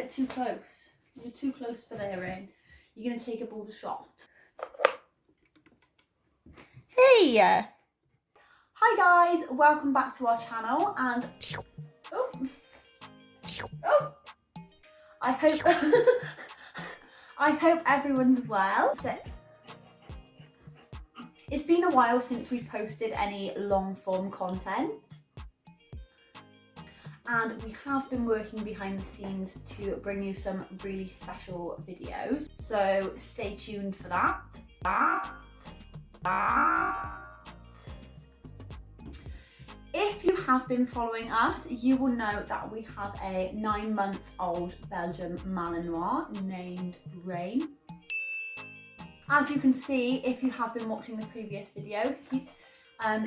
Get too close. You're too close for there, Rain. You're going to take a bolder shot. Hey! Hi guys, welcome back to our channel and... Oh! I hope... I hope everyone's well. Sit. It's been a while since we've posted any long form content. And we have been working behind the scenes to bring you some really special videos. So stay tuned for that. If you have been following us, you will know that we have a 9-month-old Belgian Malinois named Rain. As you can see, if you have been watching the previous video,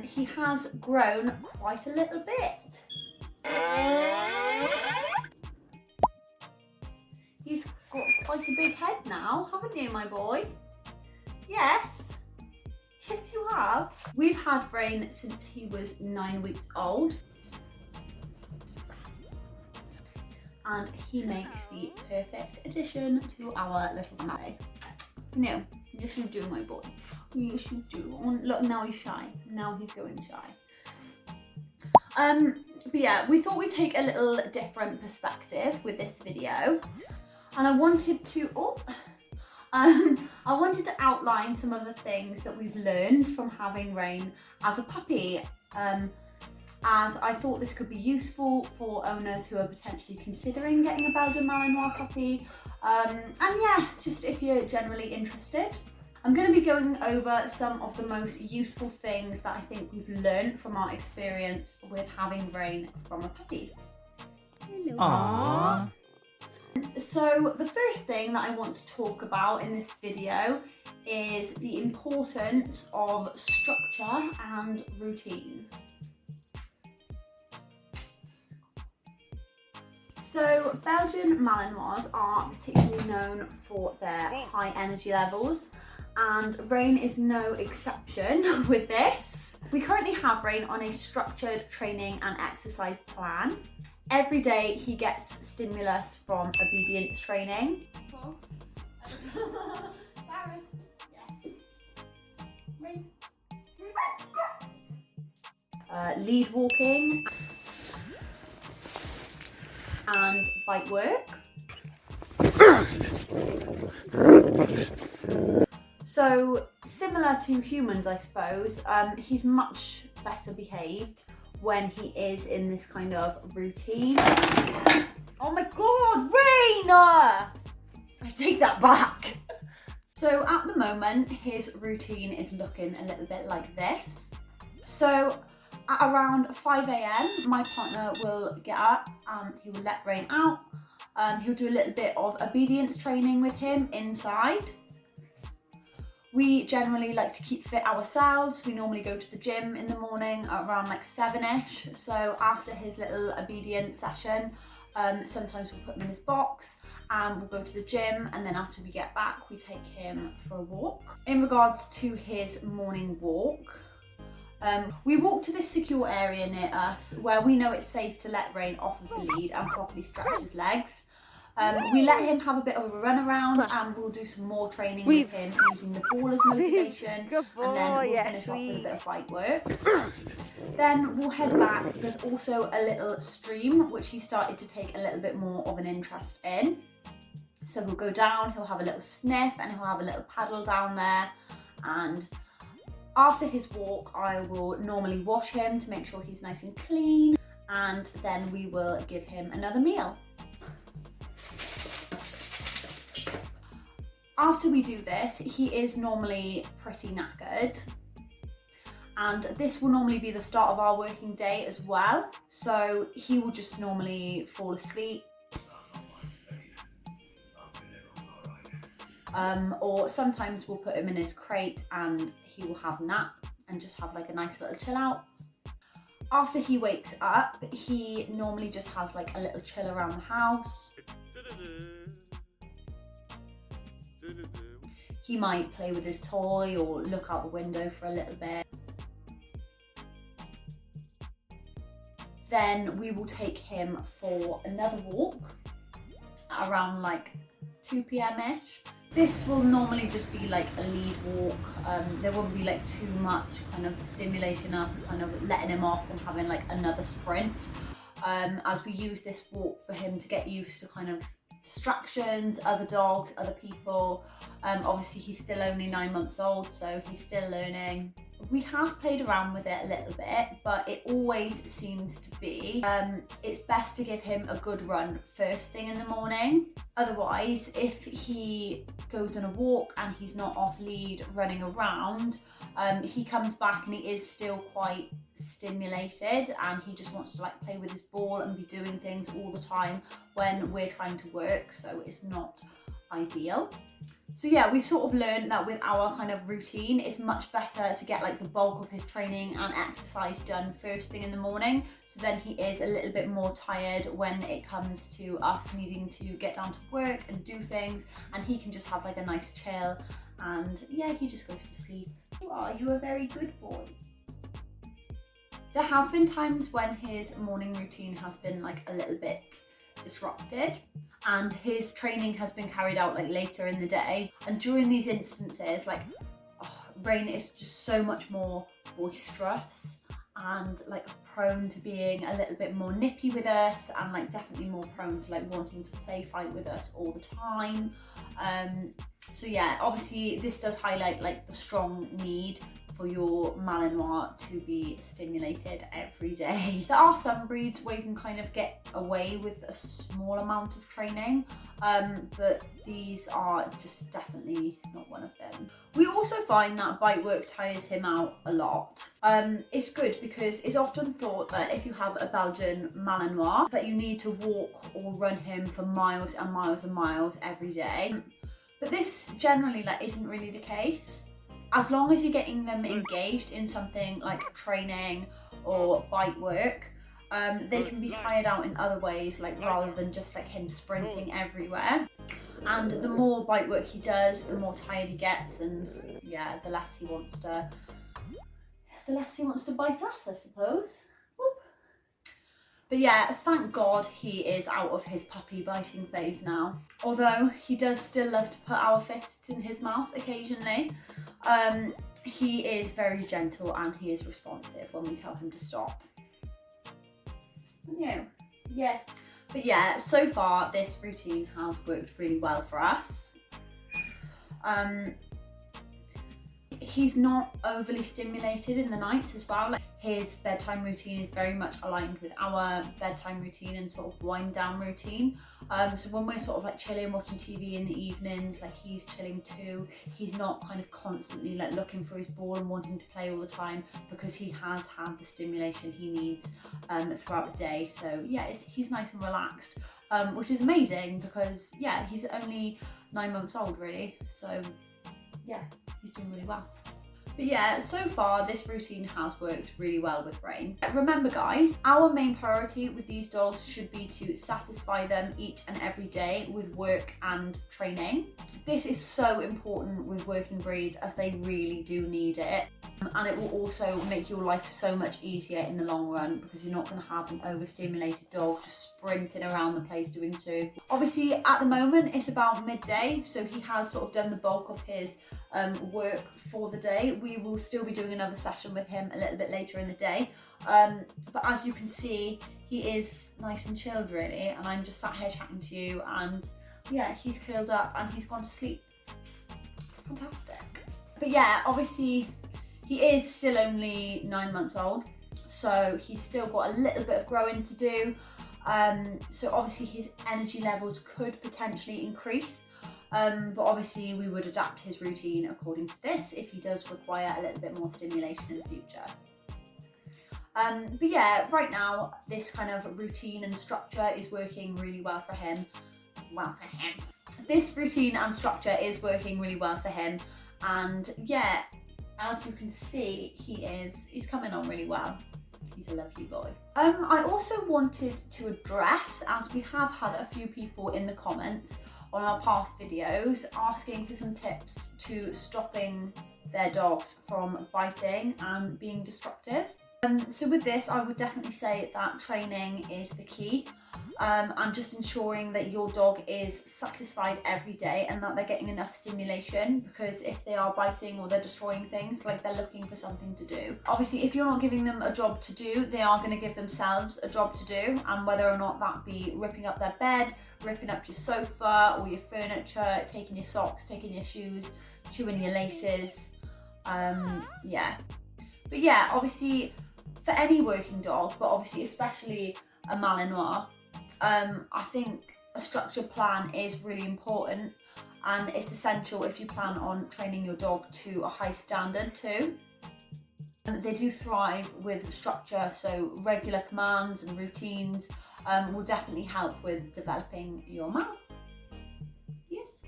he has grown quite a little bit. He's got quite a big head now, haven't you, my boy? Yes. Yes, you have. We've had Rain since he was 9 weeks old. And he makes the perfect addition to our little family. No, yes you do, my boy. Yes you do. Oh, look, now he's shy. Now he's going shy. But yeah, we thought we'd take a little different perspective with this video. And I wanted to, I wanted to outline some of the things that we've learned from having Rain as a puppy, as I thought this could be useful for owners who are potentially considering getting a Belgian Malinois puppy, and yeah, just if you're generally interested. I'm going to be going over some of the most useful things that I think we've learned from our experience with having Rain from a puppy. Hello. Aww. So the first thing that I want to talk about in this video is the importance of structure and routine. So Belgian Malinois are particularly known for their high energy levels, and Rain is no exception with this. We currently have Rain on a structured training and exercise plan. Every day he gets stimulus from obedience training. Lead walking and bite work. So similar to humans, I suppose, he's much better behaved when he is in this kind of routine. Oh my God, Rain! I take that back. So at the moment, his routine is looking a little bit like this. So at around 5 AM, my partner will get up and he will let Rain out. He'll do a little bit of obedience training with him inside. We generally like to keep fit ourselves. We normally go to the gym in the morning around like 7ish. So after his little obedience session, sometimes we'll put him in his box and we'll go to the gym, and then after we get back, we take him for a walk. In regards to his morning walk, we walk to this secure area near us where we know it's safe to let Rain off of the lead and properly stretch his legs. We let him have a bit of a run around, and we'll do some more training with him using the ball as motivation, and then we'll finish off with a bit of bite work. Then we'll head back. There's also a little stream which he started to take a little bit more of an interest in. So we'll go down, he'll have a little sniff and he'll have a little paddle down there, and after his walk I will normally wash him to make sure he's nice and clean, and then we will give him another meal. After we do this, he is normally pretty knackered, and this will normally be the start of our working day as well. So he will just normally fall asleep, or sometimes we'll put him in his crate and he will have a nap and just have like a nice little chill out. After he wakes up, he normally just has like a little chill around the house. He might play with his toy or look out the window for a little bit. Then we will take him for another walk, at around like 2 p.m-ish. This will normally just be like a lead walk. There won't be like too much kind of stimulation, us kind of letting him off and having like another sprint. As we use this walk for him to get used to kind of distractions, other dogs, other people. Obviously he's still only 9 months old, so he's still learning. We have played around with it a little bit, but it always seems to be it's best to give him a good run first thing in the morning. Otherwise, if he goes on a walk and he's not off lead running around, he comes back and he is still quite stimulated and he just wants to like play with his ball and be doing things all the time when we're trying to work, so it's not ideal. So yeah, we've sort of learned that with our kind of routine, it's much better to get like the bulk of his training and exercise done first thing in the morning, so then he is a little bit more tired when it comes to us needing to get down to work and do things, and he can just have like a nice chill, and yeah, he just goes to sleep. Oh, you a very good boy. There has been times when his morning routine has been like a little bit disrupted and his training has been carried out like later in the day, and during these instances like Rain is just so much more boisterous and like prone to being a little bit more nippy with us, and like definitely more prone to like wanting to play fight with us all the time. So yeah, obviously this does highlight like the strong need for your Malinois to be stimulated every day. There are some breeds where you can kind of get away with a small amount of training, but these are just definitely not one of them. We also find that bite work tires him out a lot. It's good because it's often thought that if you have a Belgian Malinois that you need to walk or run him for miles and miles and miles every day. But this generally like isn't really the case. As long as you're getting them engaged in something like training or bite work, they can be tired out in other ways, like rather than just like him sprinting everywhere. And the more bite work he does, the more tired he gets, and yeah, the less he wants to bite us, I suppose. Whoop. But yeah, thank God he is out of his puppy biting phase now. Although he does still love to put our fists in his mouth occasionally. He is very gentle and he is responsive when we tell him to stop. Yeah, yes. But yeah, so far this routine has worked really well for us. He's not overly stimulated in the nights as well. Like his bedtime routine is very much aligned with our bedtime routine and sort of wind down routine. So when we're sort of like chilling, watching TV in the evenings, like he's chilling too. He's not kind of constantly like looking for his ball and wanting to play all the time, because he has had the stimulation he needs throughout the day. So yeah, he's nice and relaxed, which is amazing because yeah, he's only 9 months old really. So yeah, he's doing really well. But yeah, so far this routine has worked really well with Rain. Remember guys, our main priority with these dogs should be to satisfy them each and every day with work and training. This is so important with working breeds as they really do need it. And it will also make your life so much easier in the long run, because you're not going to have an overstimulated dog just sprinting around the place doing so. Obviously at the moment it's about midday, so he has sort of done the bulk of his work for the day. We will still be doing another session with him a little bit later in the day, but as you can see, he is nice and chilled really, and I'm just sat here chatting to you, and yeah, he's curled up and he's gone to sleep. Fantastic. But yeah, obviously he is still only 9 months old, so he's still got a little bit of growing to do. So obviously his energy levels could potentially increase, but obviously we would adapt his routine according to this if he does require a little bit more stimulation in the future. But yeah, right now this kind of routine and structure is working really well for him. This routine and structure is working really well for him, and yeah, as you can see, he's coming on really well. He's a lovely boy. I also wanted to address, as we have had a few people in the comments on our past videos asking for some tips to stopping their dogs from biting and being destructive. So with this, I would definitely say that training is the key. and just ensuring that your dog is satisfied every day and that they're getting enough stimulation, because if they are biting or they're destroying things, like, they're looking for something to do. Obviously, if you're not giving them a job to do, they are going to give themselves a job to do, and whether or not that be ripping up their bed, ripping up your sofa or your furniture, taking your socks, taking your shoes, chewing your laces, yeah. But yeah, obviously for any working dog, but obviously especially a Malinois, I think a structured plan is really important, and it's essential if you plan on training your dog to a high standard too. They do thrive with structure, so regular commands and routines will definitely help with developing your Mal. Yes.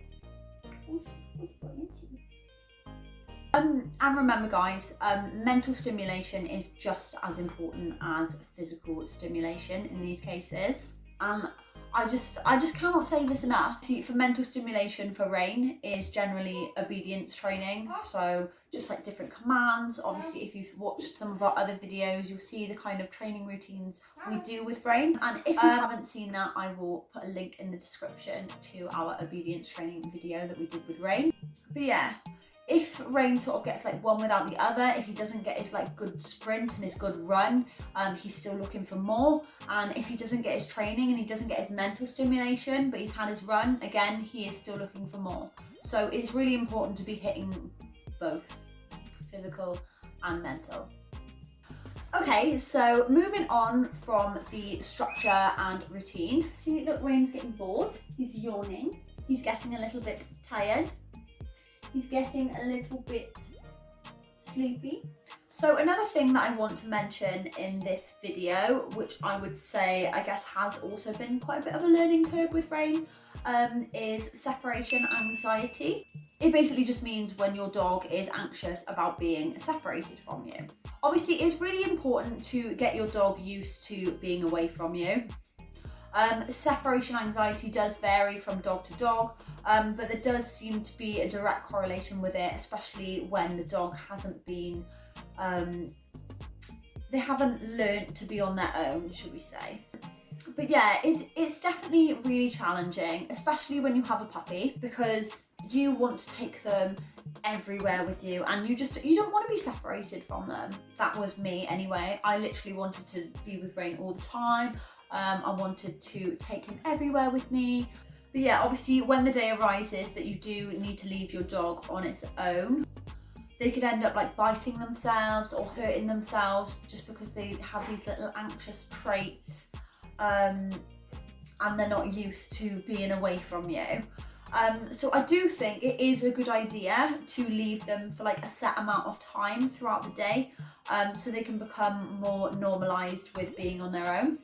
And remember guys, mental stimulation is just as important as physical stimulation in these cases. I just cannot say this enough. See, for mental stimulation for Rain is generally obedience training, so just like different commands. Obviously, if you've watched some of our other videos, you'll see the kind of training routines we do with Rain. And if you haven't seen that, I will put a link in the description to our obedience training video that we did with Rain. But yeah, if Rain sort of gets like one without the other, if he doesn't get his like good sprint and his good run, he's still looking for more. And if he doesn't get his training and he doesn't get his mental stimulation, but he's had his run, again, he is still looking for more. So it's really important to be hitting both physical and mental. Okay, so moving on from the structure and routine. See, look, Rain's getting bored. He's yawning. He's getting a little bit tired. He's getting a little bit sleepy. So another thing that I want to mention in this video, which I would say, I guess, has also been quite a bit of a learning curve with Rain, is separation anxiety. It basically just means when your dog is anxious about being separated from you. Obviously, it's really important to get your dog used to being away from you. Separation anxiety does vary from dog to dog, but there does seem to be a direct correlation with it, especially when the dog hasn't been, they haven't learned to be on their own, should we say. But yeah, it's definitely really challenging, especially when you have a puppy, because you want to take them everywhere with you and you don't want to be separated from them. That was me anyway. I literally wanted to be with Rain all the time. I wanted to take him everywhere with me. But yeah, obviously when the day arises that you do need to leave your dog on its own, they could end up like biting themselves or hurting themselves just because they have these little anxious traits, and they're not used to being away from you. So I do think it is a good idea to leave them for like a set amount of time throughout the day, so they can become more normalised with being on their own.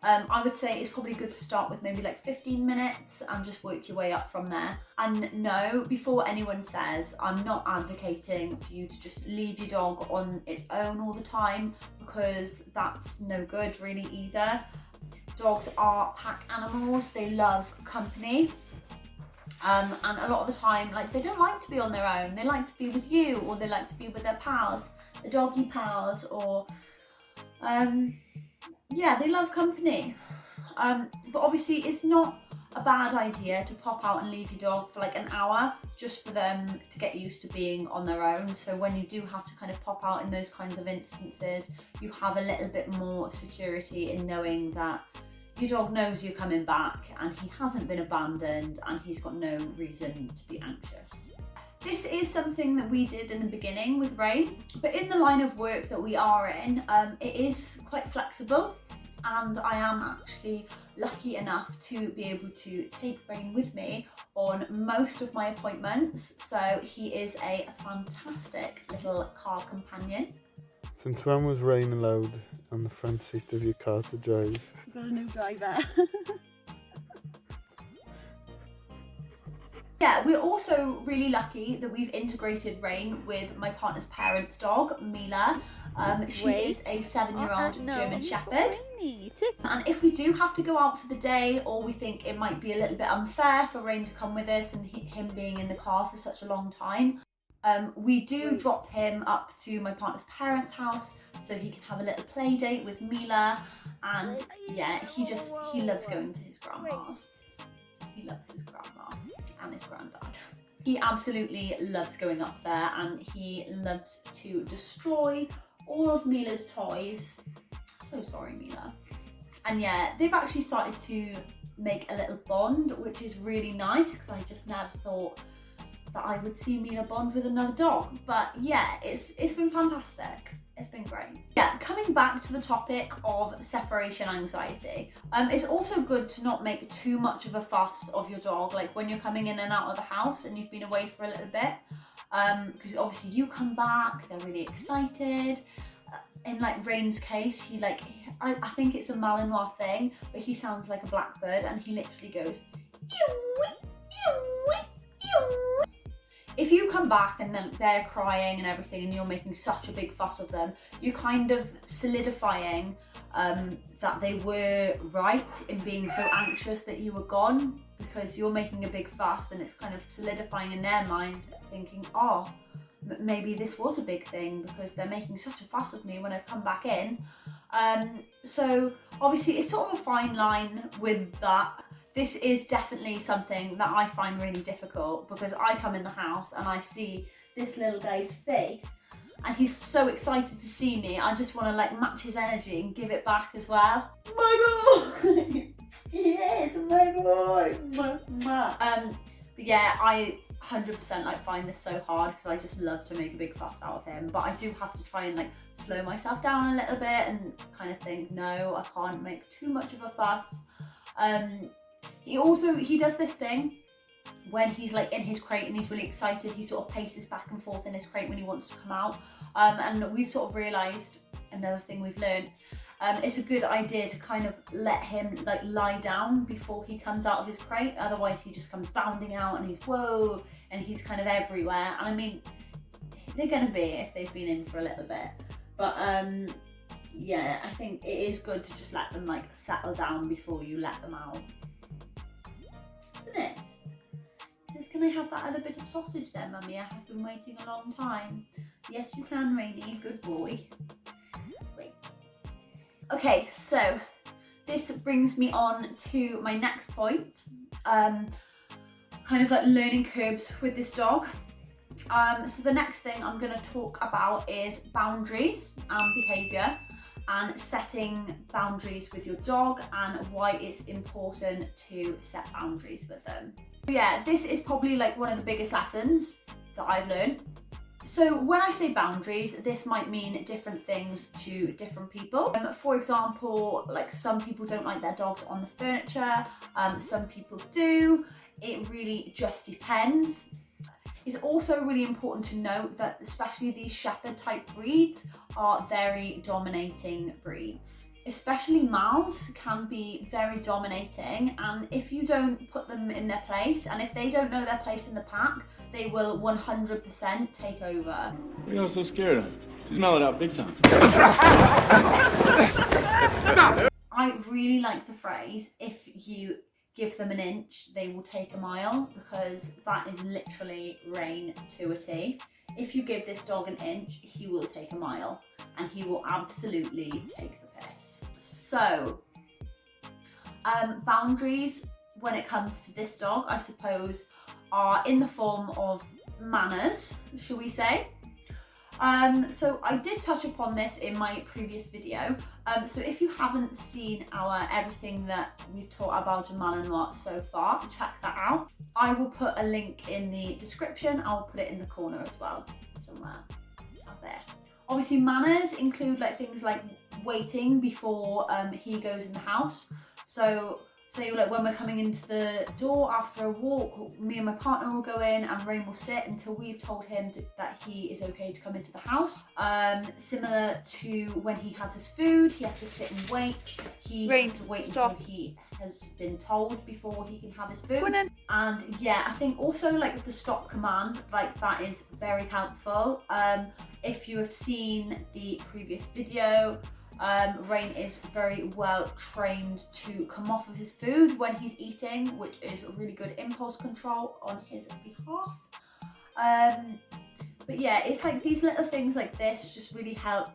I would say it's probably good to start with maybe like 15 minutes and just work your way up from there. And no, before anyone says, I'm not advocating for you to just leave your dog on its own all the time, because that's no good really either. Dogs are pack animals, they love company. And a lot of the time, like, they don't like to be on their own. They like to be with you, or they like to be with their pals, the doggy pals, or yeah, they love company. But obviously it's not a bad idea to pop out and leave your dog for like an hour just for them to get used to being on their own. So when you do have to kind of pop out in those kinds of instances, you have a little bit more security in knowing that your dog knows you're coming back and he hasn't been abandoned and he's got no reason to be anxious. This is something that we did in the beginning with Rain, but in the line of work that we are in, it is quite flexible, and I am actually lucky enough to be able to take Rain with me on most of my appointments, so he is a fantastic little car companion. Since when was Rain allowed on the front seat of your car to drive? I've got a new driver. Yeah, we're also really lucky that we've integrated Rain with my partner's parents' dog, Mila. She is a 7-year-old German Shepherd. And if we do have to go out for the day, or we think it might be a little bit unfair for Rain to come with us and him being in the car for such a long time, We do drop him up to my partner's parents' house so he can have a little play date with Mila, and yeah, he loves going to his grandma's. He loves his grandma and his granddad. He absolutely loves going up there, and he loves to destroy all of Mila's toys. So sorry, Mila. And yeah, they've actually started to make a little bond, which is really nice, because I just never thought that I would see Mila bond with another dog. But yeah, it's been fantastic. It's been great. Yeah, coming back to the topic of separation anxiety, it's also good to not make too much of a fuss of your dog, like when you're coming in and out of the house and you've been away for a little bit, because obviously you come back, they're really excited. In like Rain's case, I think it's a Malinois thing, but he sounds like a blackbird, and he literally goes, if you come back and then they're crying and everything and you're making such a big fuss of them, you're kind of solidifying that they were right in being so anxious that you were gone, because you're making a big fuss, and it's kind of solidifying in their mind, thinking, oh, maybe this was a big thing because they're making such a fuss of me when I've come back in. So obviously it's sort of a fine line with that. This is definitely something that I find really difficult, because I come in the house and I see this little guy's face and he's so excited to see me. I just want to like match his energy and give it back as well. My boy! Yes, my boy! But yeah, I 100% like find this so hard, because I just love to make a big fuss out of him, but I do have to try and like slow myself down a little bit and kind of think, no, I can't make too much of a fuss. He does this thing when he's like in his crate and he's really excited, he sort of paces back and forth in his crate when he wants to come out, and we've sort of realised, another thing we've learned, it's a good idea to kind of let him like lie down before he comes out of his crate, otherwise he just comes bounding out and he's whoa, and he's kind of everywhere. And I mean, they're gonna be if they've been in for a little bit, but yeah, I think it is good to just let them like settle down before you let them out, isn't it? Says, can I have that other bit of sausage there, Mummy? I have been waiting a long time. Yes, you can, Rainy. Good boy. Wait. Okay, so this brings me on to my next point. Kind of like learning curbs with this dog. So the next thing I'm going to talk about is boundaries and behaviour, and setting boundaries with your dog, and why it's important to set boundaries with them. Yeah, this is probably like one of the biggest lessons that I've learned. So when I say boundaries, this might mean different things to different people. For example, like some people don't like their dogs on the furniture, some people do. It really just depends. It's also really important to note that especially these shepherd type breeds are very dominating breeds. Especially Mals can be very dominating, and if you don't put them in their place, and if they don't know their place in the pack, they will 100% take over. What are y'all so scared of? She's mellowed out big time. I really like the phrase, if you give them an inch, they will take a mile, because that is literally Rain to a T. If you give this dog an inch, he will take a mile, and he will absolutely take the piss. So, boundaries when it comes to this dog, I suppose, are in the form of manners, shall we say. So I did touch upon this in my previous video. So if you haven't seen our everything that we've taught about Belgian Malinois so far, check that out. I will put a link in the description. I'll put it in the corner as well, somewhere up there. Obviously manners include like things like waiting before he goes in the house. So say like when we're coming into the door after a walk, me and my partner will go in and Rain will sit until we've told him that he is okay to come into the house. Similar to when he has his food, he has to sit and wait. He has to wait until he has been told before he can have his food. And yeah, I think also like the stop command, like that is very helpful. If you have seen the previous video, Rain is very well trained to come off of his food when he's eating, which is a really good impulse control on his behalf. But yeah, it's like these little things like this just really help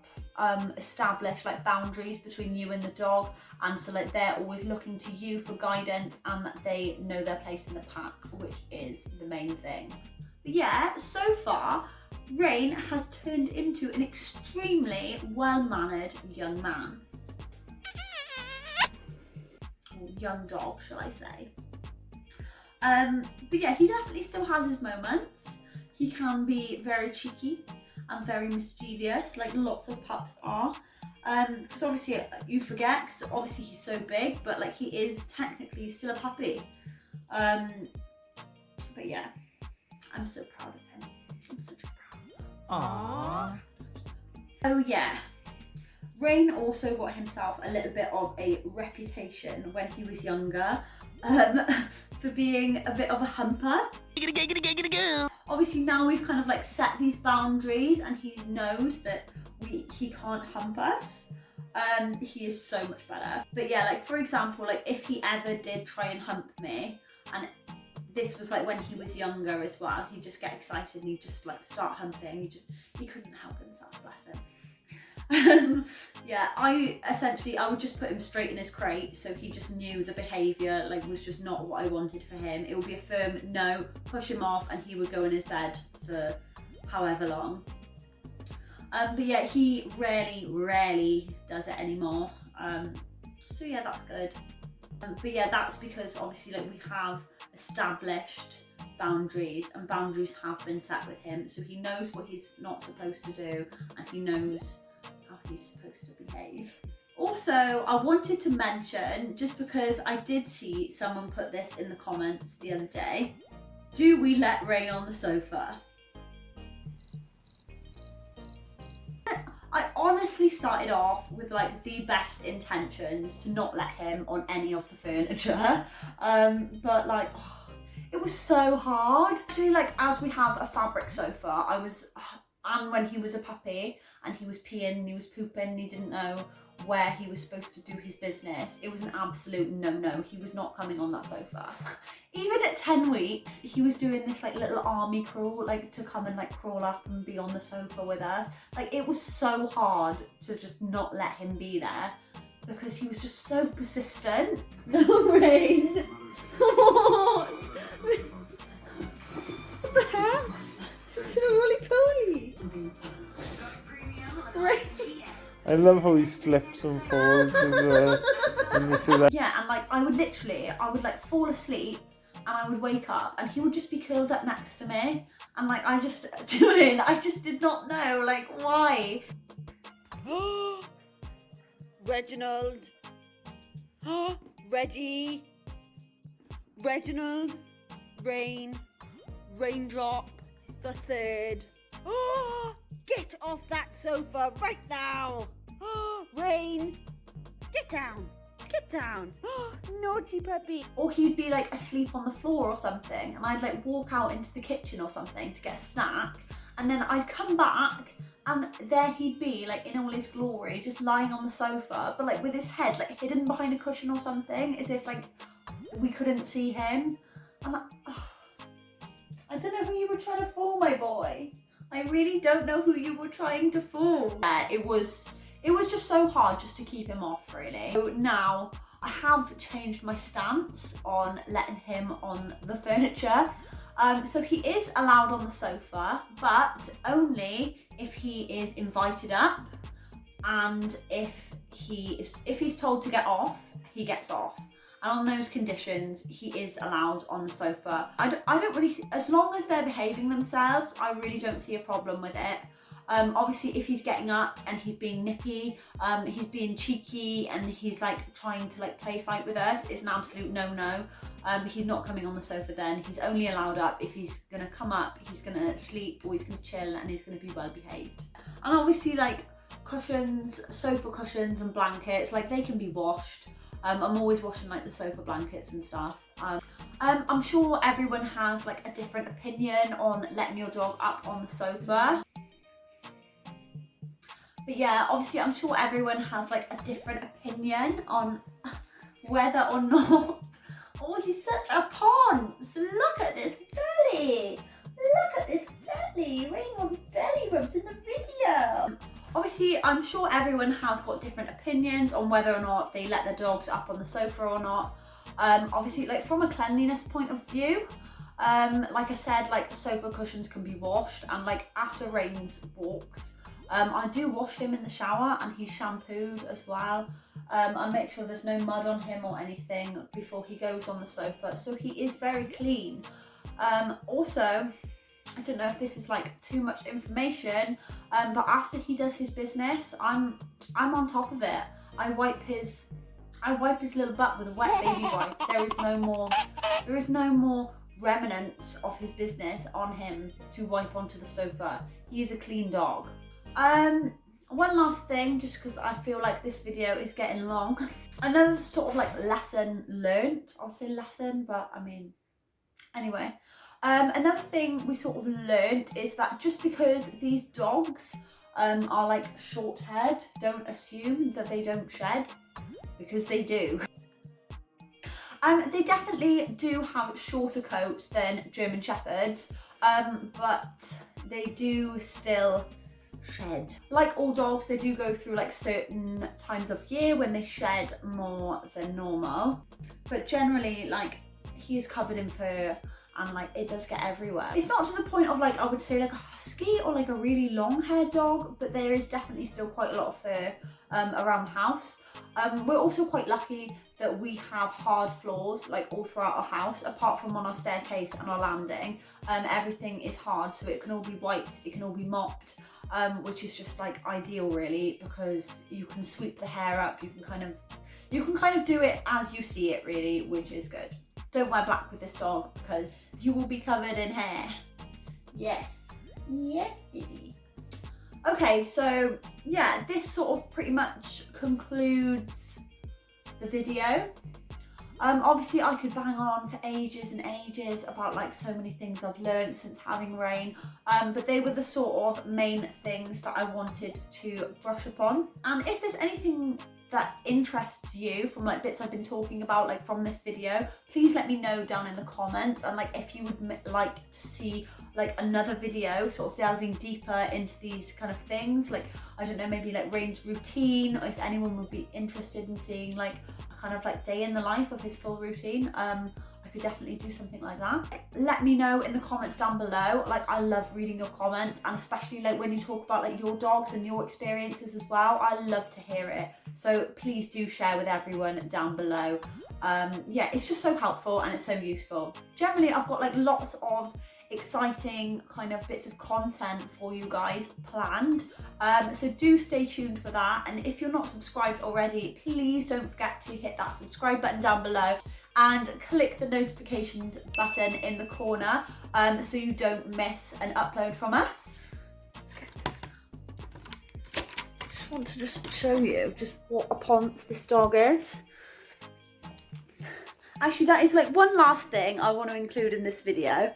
establish like boundaries between you and the dog, and so like they're always looking to you for guidance and that they know their place in the pack, which is the main thing. But yeah, so far Rain has turned into an extremely well-mannered young man. Or young dog, shall I say. But yeah, he definitely still has his moments. He can be very cheeky and very mischievous, like lots of pups are. Because obviously you forget, because obviously he's so big, but like he is technically still a puppy. But yeah, I'm so proud of him. I'm such a Aww. Oh yeah, Rain also got himself a little bit of a reputation when he was younger for being a bit of a humper. Obviously now we've kind of like set these boundaries and he knows that he can't hump us. He is so much better. But yeah, like for example, like if he ever did try and hump me, and this was like when he was younger as well, he'd just get excited and he'd just like start humping. He couldn't help himself, bless him. Yeah, I would just put him straight in his crate, so he just knew the behaviour like was just not what I wanted for him. It would be a firm no, push him off, and he would go in his bed for however long. But yeah, he rarely does it anymore. So yeah, that's good. But yeah, that's because obviously like we have established boundaries, and boundaries have been set with him, so he knows what he's not supposed to do and he knows how he's supposed to behave. Also, I wanted to mention, just because I did see someone put this in the comments the other day, do we let Rain on the sofa? I honestly started off with like the best intentions to not let him on any of the furniture, but like it was so hard. Actually, like as we have a fabric sofa, and when he was a puppy and he was peeing and he was pooping and he didn't know where he was supposed to do his business, it was an absolute no-no. He was not coming on that sofa. Even at 10 weeks, he was doing this like little army crawl, like to come and like crawl up and be on the sofa with us. Like it was so hard to just not let him be there because he was just so persistent. Rain. What the heck? It's a roly-poly. Rain. I love how he slips and falls as well. And you see that. Yeah, and like I would like fall asleep and I would wake up and he would just be curled up next to me, and like I just did not know like why. Reginald. Reggie. Reginald. Rain. Raindrop. The third. Get off that sofa right now. Rain. Get down. Get down. Naughty puppy. Or he'd be like asleep on the floor or something, and I'd like walk out into the kitchen or something to get a snack, and then I'd come back and there he'd be like in all his glory, just lying on the sofa, but like with his head like hidden behind a cushion or something, as if like we couldn't see him. I'm like, I don't know who you were trying to fool, my boy. I really don't know who you were trying to fool. It was just so hard just to keep him off, really. So now I have changed my stance on letting him on the furniture. So he is allowed on the sofa, but only if he is invited up, and if he's told to get off, he gets off. And on those conditions, he is allowed on the sofa. I don't really see, as long as they're behaving themselves, I really don't see a problem with it. Obviously, if he's getting up and he's being nippy, he's being cheeky, and he's like trying to like play fight with us, it's an absolute no-no. He's not coming on the sofa then. He's only allowed up if he's gonna come up, he's gonna sleep, or he's gonna chill, and he's gonna be well behaved. And obviously, like cushions, sofa cushions and blankets, like they can be washed. I'm always washing like the sofa blankets and stuff. I'm sure everyone has like a different opinion on letting your dog up on the sofa. But yeah, obviously I'm sure everyone has like a different opinion on whether or not. Oh, he's such a ponce. Look at this belly. Look at this belly. Rain wants everyone has got different opinions on whether or not they let their dogs up on the sofa or not. Obviously, like from a cleanliness point of view, like I said, like sofa cushions can be washed, and like after Rain's walks, I do wash him in the shower and he's shampooed as well. I make sure there's no mud on him or anything before he goes on the sofa, so he is very clean. Also, I don't know if this is like too much information, but after he does his business, I'm on top of it. I wipe his little butt with a wet baby wipe. There is no more remnants of his business on him to wipe onto the sofa. He is a clean dog. One last thing, just because I feel like this video is getting long. Another sort of like lesson learnt. I'll say lesson, but I mean, anyway. Another thing we sort of learnt is that just because these dogs are like short-haired, don't assume that they don't shed, because they do. They definitely do have shorter coats than German Shepherds, but they do still shed. Like all dogs, they do go through like certain times of year when they shed more than normal, but generally like he's covered in fur and like it does get everywhere. It's not to the point of like I would say like a husky or like a really long haired dog, but there is definitely still quite a lot of fur around the house. We're also quite lucky that we have hard floors like all throughout our house, apart from on our staircase and our landing. Everything is hard, so it can all be wiped, it can all be mopped, which is just like ideal really, because you can sweep the hair up, you can kind of do it as you see it really, which is good. Don't wear black with this dog because you will be covered in hair. Yes, baby. Okay, so yeah, this sort of pretty much concludes the video. Obviously I could bang on for ages and ages about like so many things I've learned since having Rain, but they were the sort of main things that I wanted to brush upon. And if there's anything that interests you from like bits I've been talking about like from this video, please let me know down in the comments. And like if you would like to see like another video sort of delving deeper into these kind of things, like I don't know, maybe like Rain's routine, or if anyone would be interested in seeing like a kind of like day in the life of his full routine, I could definitely do something like that. Let me know in the comments down below. Like I love reading your comments, and especially like when you talk about like your dogs and your experiences as well, I love to hear it. So please do share with everyone down below. Yeah, it's just so helpful and it's so useful. Generally, I've got like lots of exciting kind of bits of content for you guys planned, so do stay tuned for that. And if you're not subscribed already, please don't forget to hit that subscribe button down below and click the notifications button in the corner, so you don't miss an upload from us. Let's get this done. I just want to just show you just what a ponce this dog is. Actually, that is like one last thing I want to include in this video.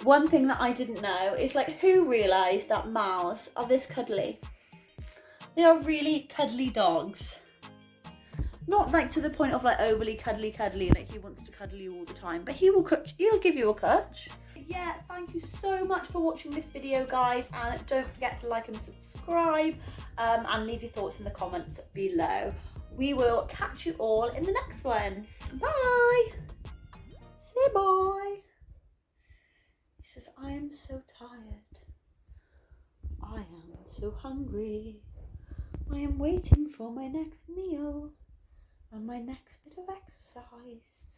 One thing that I didn't know is like, who realised that Mals are this cuddly? They are really cuddly dogs. Not like to the point of like overly cuddly, like he wants to cuddle you all the time, but he'll give you a cuddle. Yeah, thank you so much for watching this video, guys, and don't forget to like and subscribe, and leave your thoughts in the comments below. We will catch you all in the next one. Bye. Say bye. He says, I am so tired. I am so hungry. I am waiting for my next meal and my next bit of exercise.